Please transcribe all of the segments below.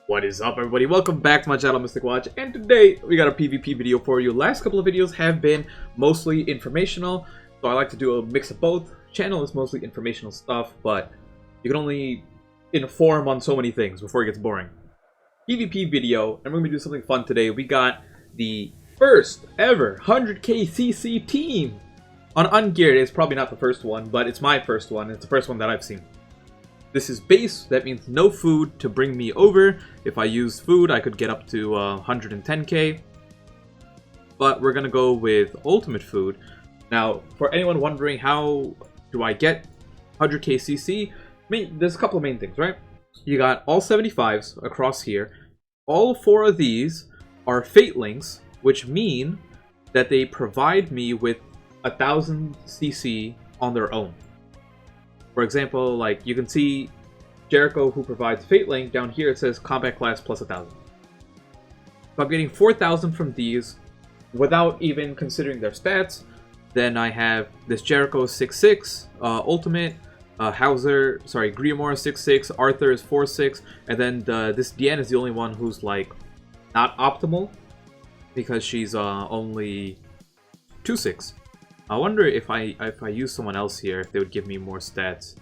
What is up, everybody? Welcome back to my channel, Mystic Watch, and today we got a PvP video for you. Last couple of videos have been mostly informational, so I like to do a mix of both. Channel is mostly informational stuff, but you can only inform on so many things before it gets boring. PvP video, and we're going to do something fun today. We got the first ever 100k CC team on Ungeared. It's probably not the first one, but it's my first one. It's the first one that I've seen. This is base, that means no food to bring me over. If I use food, I could get up to 110k. But we're going to go with ultimate food. Now, for anyone wondering how do I get 100k CC, there's a couple of main things, right? You got all 75s across here. All 4 of these are Fate Links, which mean that they provide me with 1000 CC on their own. For example, like you can see Jericho, who provides Fate Link, down here it says combat class plus 1000. So I'm getting 4000 from these without even considering their stats. Then I have this Jericho 6/6 ultimate, Griamore 6/6, Arthur is 4/6, and then this Diane is the only one who's like not optimal because she's only 2/6. I wonder if I use someone else here, if they would give me more stats.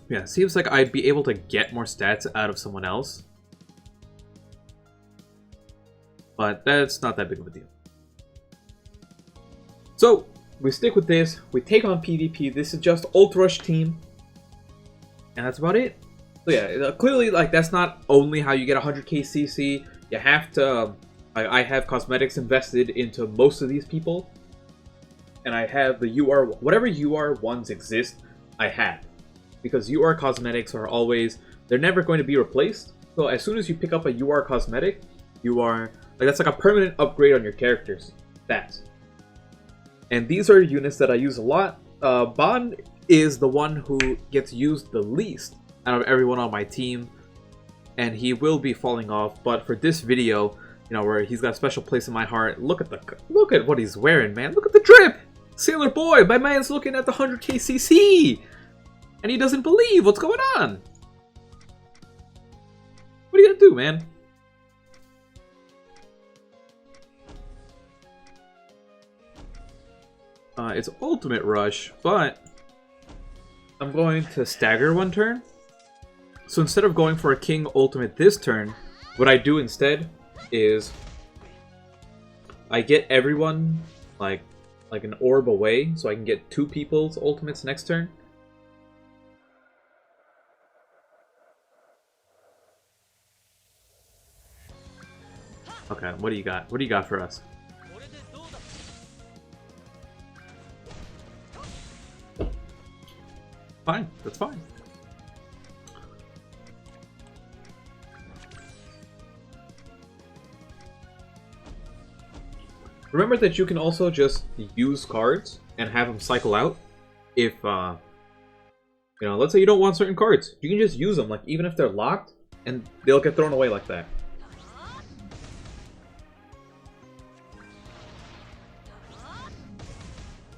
Yeah, it seems like I'd be able to get more stats out of someone else. But that's not that big of a deal. So, we stick with this. We take on PvP. This is just Ult Rush team. And that's about it. So yeah, clearly, like, that's not only how you get 100k CC. You have to, I have cosmetics invested into most of these people. And I have the UR, whatever UR ones exist, I have. Because UR cosmetics are always, they're never going to be replaced. So as soon as you pick up a UR cosmetic, you are, like that's like a permanent upgrade on your character's stats. And these are units that I use a lot. Bond is the one who gets used the least out of everyone on my team. And he will be falling off, but for this video, you know, where he's got a special place in my heart, look at what he's wearing, man. Look at the drip! Sailor Boy, my man's looking at the 100k CC! And he doesn't believe what's going on! What are you gonna do, man? It's Ultimate Rush, but I'm going to stagger one turn. So instead of going for a King Ultimate this turn, what I do instead is I get everyone like an orb away, so I can get 2 people's ultimates next turn. Okay, what do you got? What do you got for us? Fine, that's fine. Remember that you can also just use cards and have them cycle out. If, you know, let's say you don't want certain cards. You can just use them, like, even if they're locked, and they'll get thrown away like that.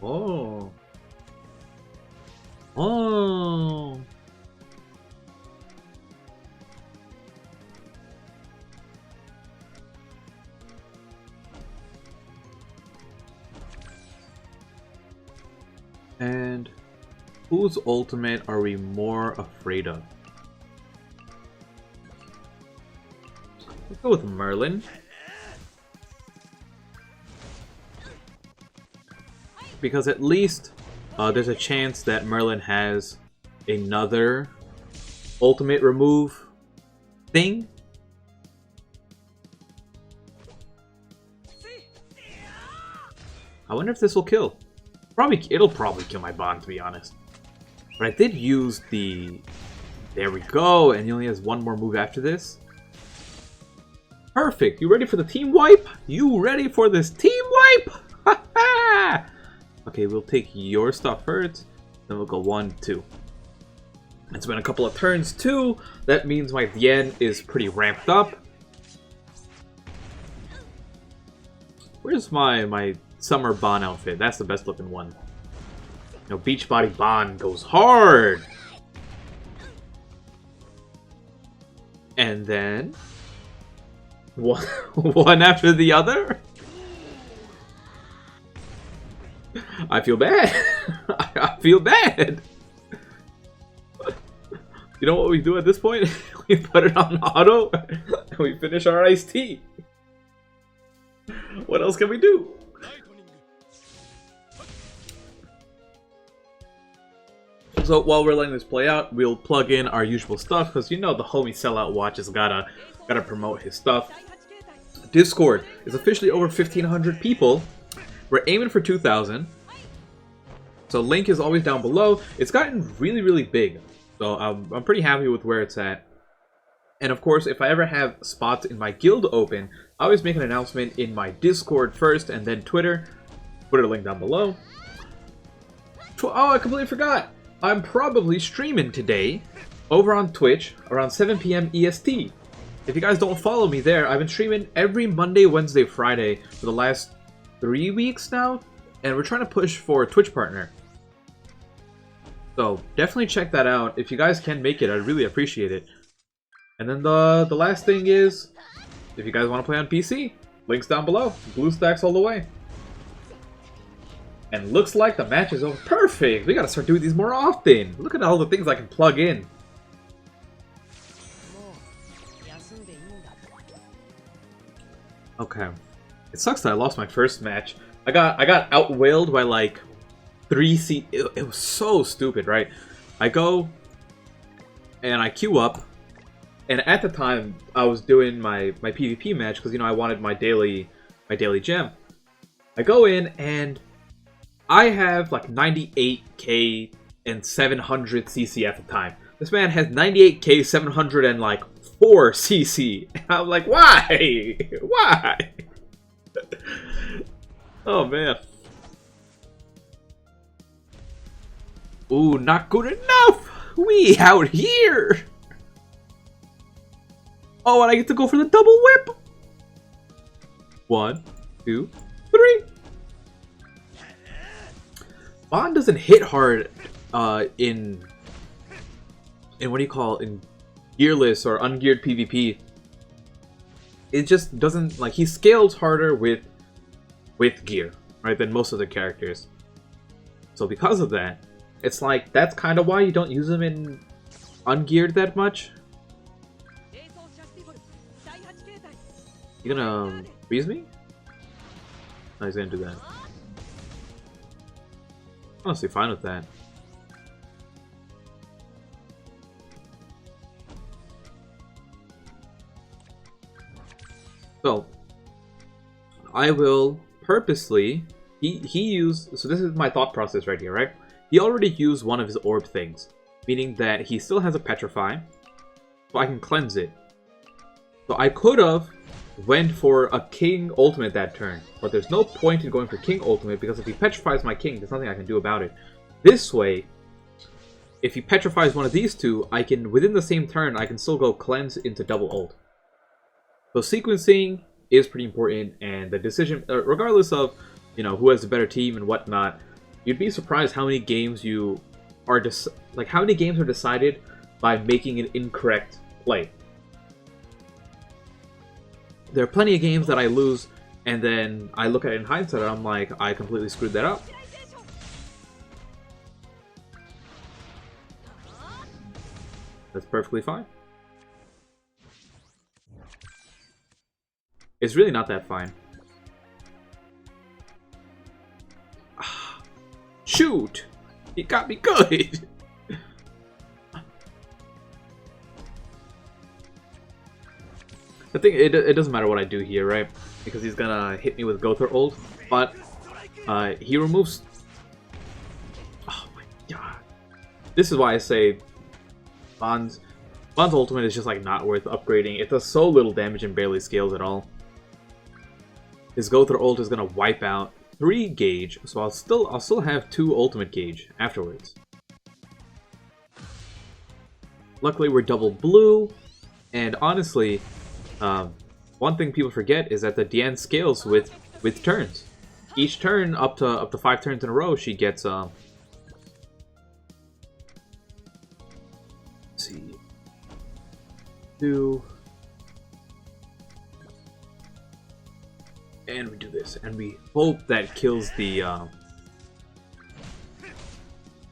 Oh. Oh. And whose ultimate are we more afraid of? Let's go with Merlin. Because at least there's a chance that Merlin has another ultimate remove thing. I wonder if this will kill. It'll probably kill my Bond, to be honest. But I did use the... There we go, and he only has one more move after this. Perfect! You ready for the team wipe? You ready for this team wipe? Ha ha! Okay, we'll take your stuff first, then we'll go 1, 2. It's been a couple of turns too. That means my Diane is pretty ramped up. Where's my summer Bond outfit? That's the best looking one. You know, Beachbody Bond goes hard. And then one after the other. I feel bad. I feel bad. You know what we do at this point? We put it on auto and we finish our iced tea. What else can we do? So while we're letting this play out, we'll plug in our usual stuff because you know the homie Sellout Watch has gotta promote his stuff. Discord is officially over 1,500 people. We're aiming for 2,000. So link is always down below. It's gotten really, really big. So I'm pretty happy with where it's at. And of course, if I ever have spots in my guild open, I always make an announcement in my Discord first and then Twitter. Twitter link down below. Oh, I completely forgot. I'm probably streaming today over on Twitch around 7 PM EST. If you guys don't follow me there, I've been streaming every Monday, Wednesday, Friday for the last 3 weeks now. And we're trying to push for a Twitch partner. So definitely check that out. If you guys can make it, I'd really appreciate it. And then the last thing is, if you guys want to play on PC, links down below. BlueStacks all the way. And looks like the match is over. Perfect! We gotta start doing these more often. Look at all the things I can plug in. Okay. It sucks that I lost my first match. I got outwailed by like 3 C. It was so stupid, right? I go and I queue up, and at the time I was doing my PvP match because you know I wanted my daily gem. I go in and I have like 98k and 700 CC at the time. This man has 98k 704 CC. And I'm like, why? Why? Oh man. Ooh, not good enough! We out here! Oh, and I get to go for the double whip! 1, 2, 3! Bond doesn't hit hard in what do you call it? In gearless or ungeared PvP. It just doesn't, like, he scales harder with gear, right, than most of the characters. So because of that, it's like, that's kind of why you don't use him in ungeared that much. You gonna freeze me? No, he's gonna do that. Honestly, fine with that. So, I will purposely... He used... So this is my thought process right here, right? He already used one of his orb things, meaning that he still has a Petrify, so I can cleanse it. So I could have went for a King Ultimate that turn, but there's no point in going for King Ultimate because if he petrifies my King, there's nothing I can do about it. This way, if he petrifies one of these two, I can, within the same turn, I can still go cleanse into double ult. So sequencing is pretty important, and the decision, regardless of, you know, who has the better team and whatnot, you'd be surprised how many games you are how many games are decided by making an incorrect play. There are plenty of games that I lose, and then I look at it in hindsight and I'm like, I completely screwed that up. That's perfectly fine. It's really not that fine. Shoot! He got me good! I think it doesn't matter what I do here, right? Because he's gonna hit me with Gother ult, but he removes... Oh my god. This is why I say Bond's ultimate is just like not worth upgrading. It does so little damage and barely scales at all. His Gother ult is gonna wipe out 3 gauge, so I'll still have 2 ultimate gauge afterwards. Luckily we're double blue, and honestly, one thing people forget is that the Diane scales with turns. Each turn, up to 5 turns in a row, she gets Let's see. 2. And we do this, and we hope that kills the.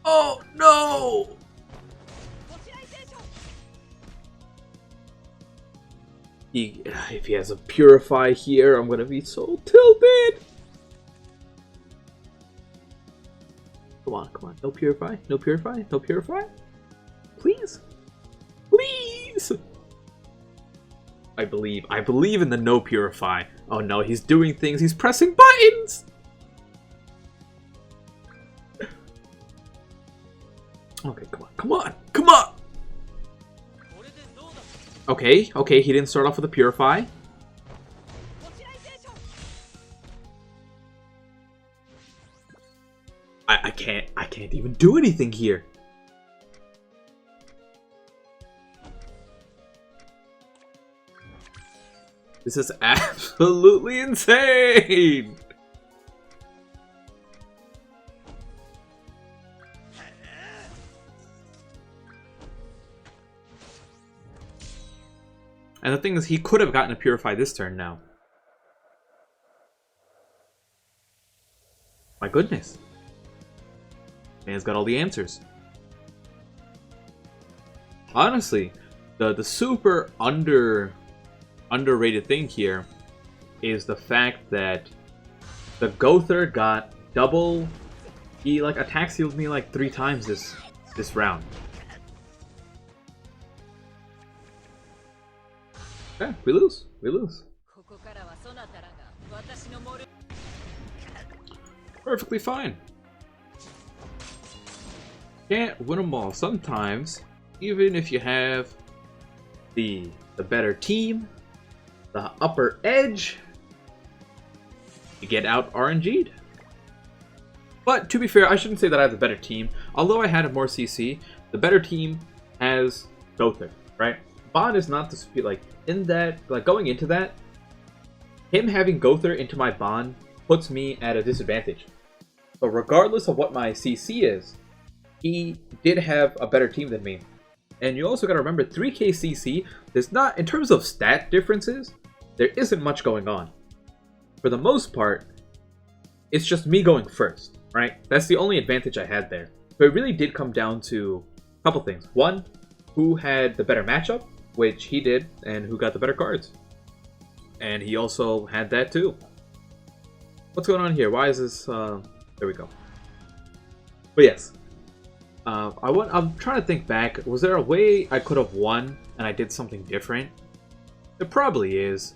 Oh no! If he has a Purify here, I'm gonna be so tilted. Come on, come on. No Purify, no Purify, no Purify. Please, please. I believe in the no Purify. Oh no, he's doing things. He's pressing buttons. Okay, come on, come on, come on. Okay, okay, he didn't start off with a Purify. I can't even do anything here. This is absolutely insane. And the thing is, he could have gotten a Purify this turn now. My goodness. Man's got all the answers. Honestly, the super underrated thing here is the fact that the Gother got double. He like attack sealed me like 3 times this round. Yeah, we lose. We lose. Perfectly fine. Can't win them all. Sometimes, even if you have the better team, the upper edge, you get out RNG'd. But to be fair, I shouldn't say that I have the better team. Although I had more CC, the better team has Gother, right? Bond is not the speed, like in that, like going into that, him having Gother into my Bond puts me at a disadvantage. But regardless of what my CC is, he did have a better team than me. And you also gotta remember, 3k CC, there's not, in terms of stat differences, there isn't much going on. For the most part, it's just me going first, right? That's the only advantage I had there. But it really did come down to a couple things. One, who had the better matchup, which he did, and who got the better cards. And he also had that too. What's going on here? Why is this, there we go. But yes. I'm trying to think back. Was there a way I could have won and I did something different? There probably is.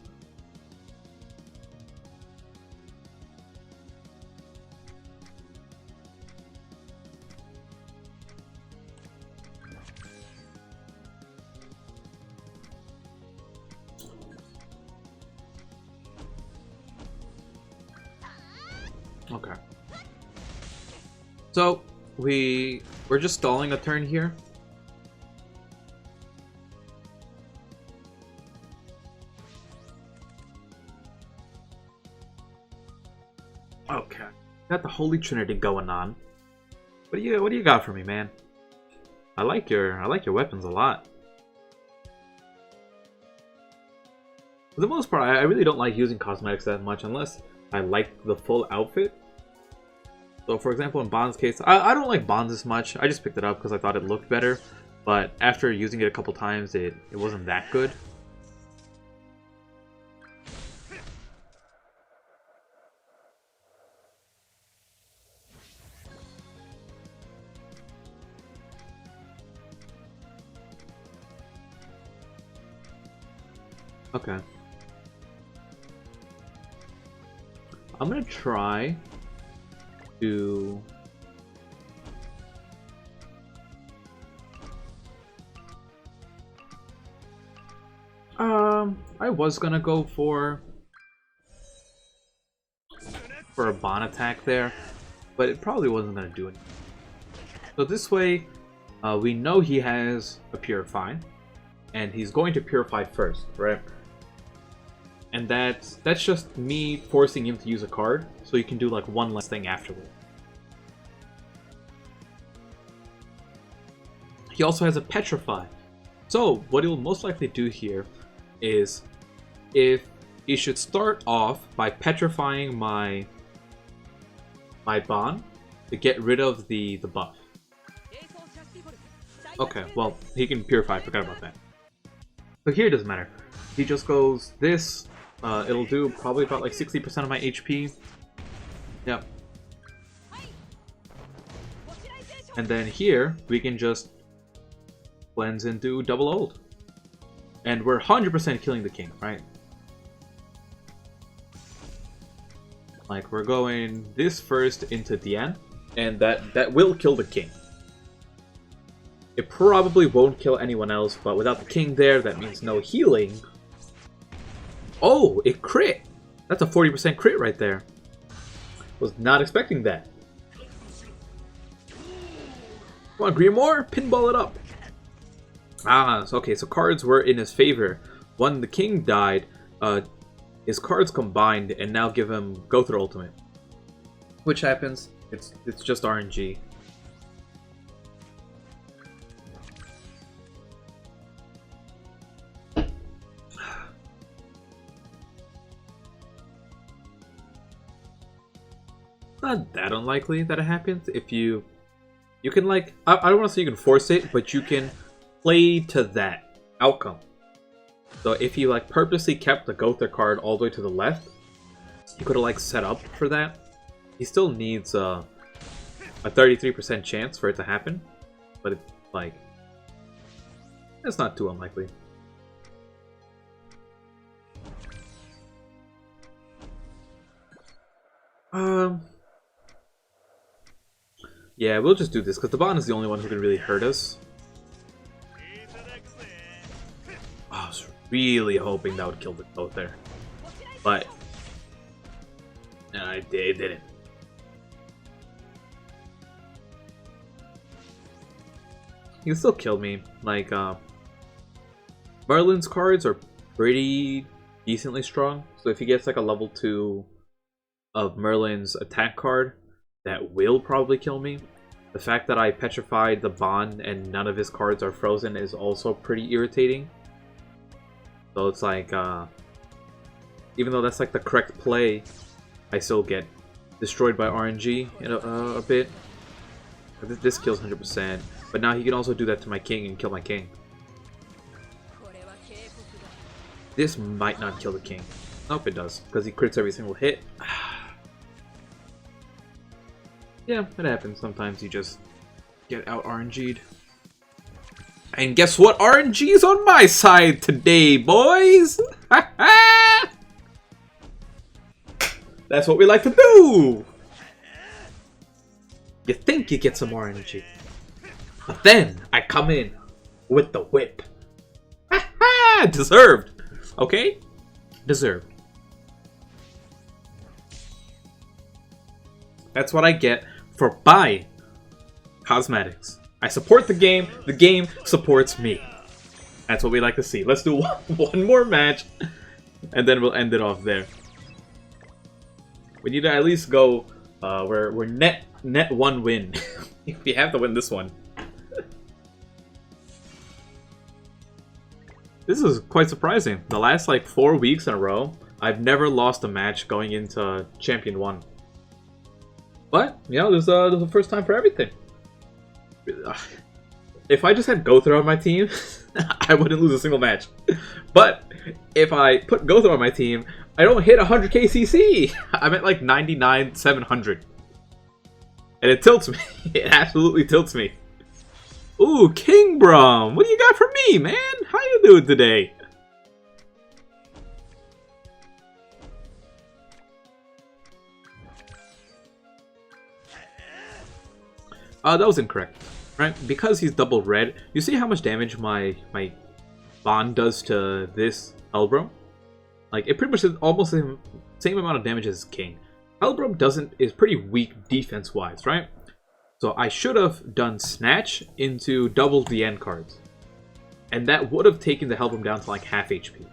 Okay. So we're just stalling a turn here. Okay. Got the Holy Trinity going on. What do you got for me, man? I like your weapons a lot. For the most part, I really don't like using cosmetics that much unless I like the full outfit. So for example, in Bond's case, I don't like Bond's as much. I just picked it up because I thought it looked better. But after using it a couple times, it wasn't that good. Okay. I'm gonna try to I was gonna go for a Bond attack there, but it probably wasn't gonna do it. So this way, we know he has a Purify, and he's going to Purify first, right? And that's just me forcing him to use a card, so you can do like one less thing afterward. He also has a Petrify, So what he'll most likely do here is, if he should start off by petrifying my Bond to get rid of the buff. Okay, well, he can purify, I forgot about that. So here it doesn't matter. He just goes this, it'll do probably about like 60% of my HP. Yep. And then here, we can just cleanse and do double ult. And we're 100% killing the king, right? Like, we're going this first into Dian, and that will kill the king. It probably won't kill anyone else, but without the king there, that means no healing. Oh, it crit! That's a 40% crit right there. Was not expecting that. Come on, Grimoire, pinball it up. Ah, so, okay, so cards were in his favor. When the king died, his cards combined and now give him go through ultimate. Which happens, it's just RNG. Not that unlikely that it happens. If you can, like, I don't want to say you can force it, but you can play to that outcome. So if you like purposely kept the Gotha card all the way to the left, you could have like set up for that. He still needs a 33% chance for it to happen, but it's like, it's not too unlikely. Yeah, we'll just do this because the Bond is the only one who can really hurt us. I was really hoping that would kill the both there, but it didn't. He can still kill me. Like, Merlin's cards are pretty decently strong, so if he gets like a level 2 of Merlin's attack card, that will probably kill me. The fact that I petrified the Bond and none of his cards are frozen is also pretty irritating. So it's like, even though that's like the correct play, I still get destroyed by RNG in a bit. This kills 100%, but now he can also do that to my king and kill my king. This might not kill the king. Nope, it does, because he crits every single hit. Yeah, it happens. Sometimes you just get out RNG'd. And guess what? RNG's on my side today, boys! That's what we like to do! You think you get some RNG. But then, I come in with the whip. Deserved! Okay? Deserved. That's what I get for buying cosmetics. I support the game supports me. That's what we like to see. Let's do one more match, and then we'll end it off there. We need to at least go, we're net 1 win. If we have to win this one. This is quite surprising. The last like 4 weeks in a row, I've never lost a match going into Champion 1. But, you know, there's a first time for everything. If I just had Gotha on my team, I wouldn't lose a single match. But if I put Gotha on my team, I don't hit 100k CC. I'm at like 99,700. And it tilts me. It absolutely tilts me. Ooh, King Brum! What do you got for me, man? How you doing today? That was incorrect, right? Because he's double red, you see how much damage my Bond does to this Helbram? Like, it pretty much is almost the same amount of damage as King. Helbram is pretty weak defense-wise, right? So I should have done Snatch into double the end cards. And that would have taken the Helbram down to like half HP.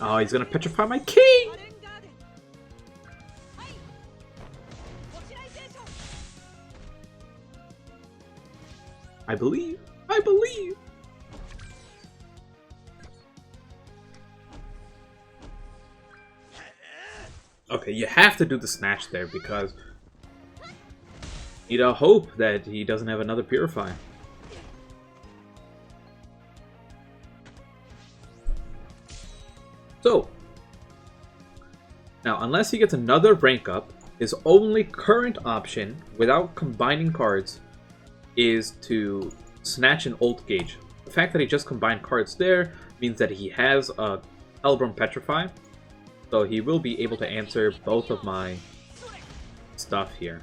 Oh, he's gonna petrify my king! I believe. I believe. Okay, you have to do the snatch there because you need to hope that he doesn't have another Purify. So, now unless he gets another rank up, his only current option, without combining cards, is to snatch an ult gauge. The fact that he just combined cards there means that he has a Hellborn Petrify, so he will be able to answer both of my stuff here.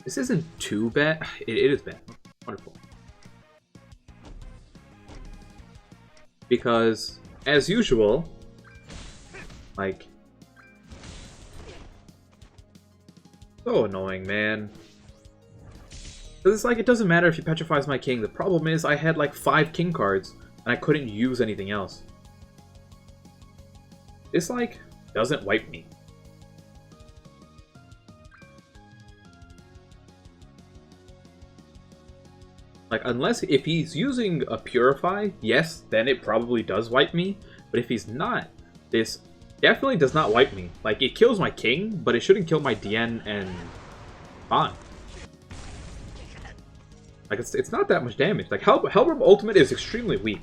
This isn't too bad. It is bad. Wonderful. Because, as usual, like... so annoying, man. Because it's like, it doesn't matter if he petrifies my king. The problem is, I had like 5 king cards, and I couldn't use anything else. This, like, doesn't wipe me. Like, unless, if he's using a Purify, yes, then it probably does wipe me. But if he's not, this definitely does not wipe me. Like, it kills my king, but it shouldn't kill my DN and Bond. Like, it's not that much damage. Like, Hellborn Ultimate is extremely weak.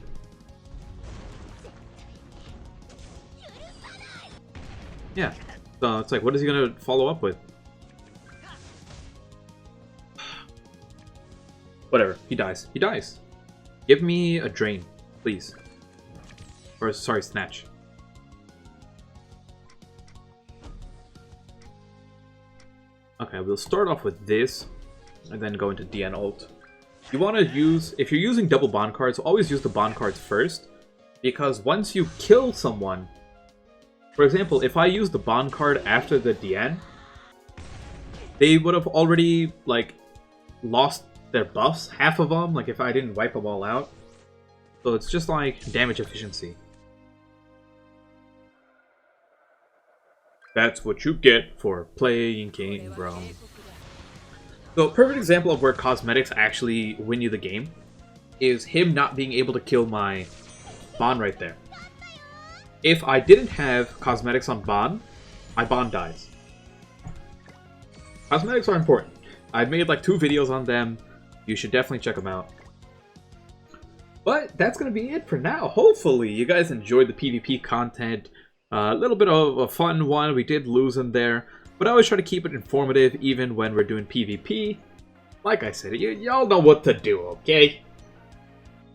Yeah. So, it's like, what is he gonna follow up with? Whatever. He dies. He dies. Give me a drain, please. Or, sorry, snatch. Okay, we'll start off with this, and then go into DN ult. You want to use, if you're using double bond cards, always use the bond cards first, because once you kill someone, for example, if I use the bond card after the DN, they would have already, like, lost their buffs, half of them, like if I didn't wipe them all out. So it's just like damage efficiency. That's what you get for playing King, bro. So a perfect example of where cosmetics actually win you the game is him not being able to kill my Bond right there. If I didn't have cosmetics on Bond, my Bond dies. Cosmetics are important. I've made like 2 videos on them. You should definitely check them out. But that's going to be it for now. Hopefully you guys enjoyed the PvP content. A little bit of a fun one. We did lose in there. But I always try to keep it informative even when we're doing PvP. Like I said, y'all know what to do, okay?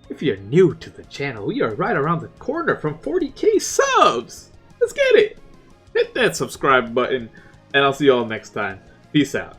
If you're new to the channel, we are right around the corner from 40k subs! Let's get it! Hit that subscribe button, and I'll see y'all next time. Peace out.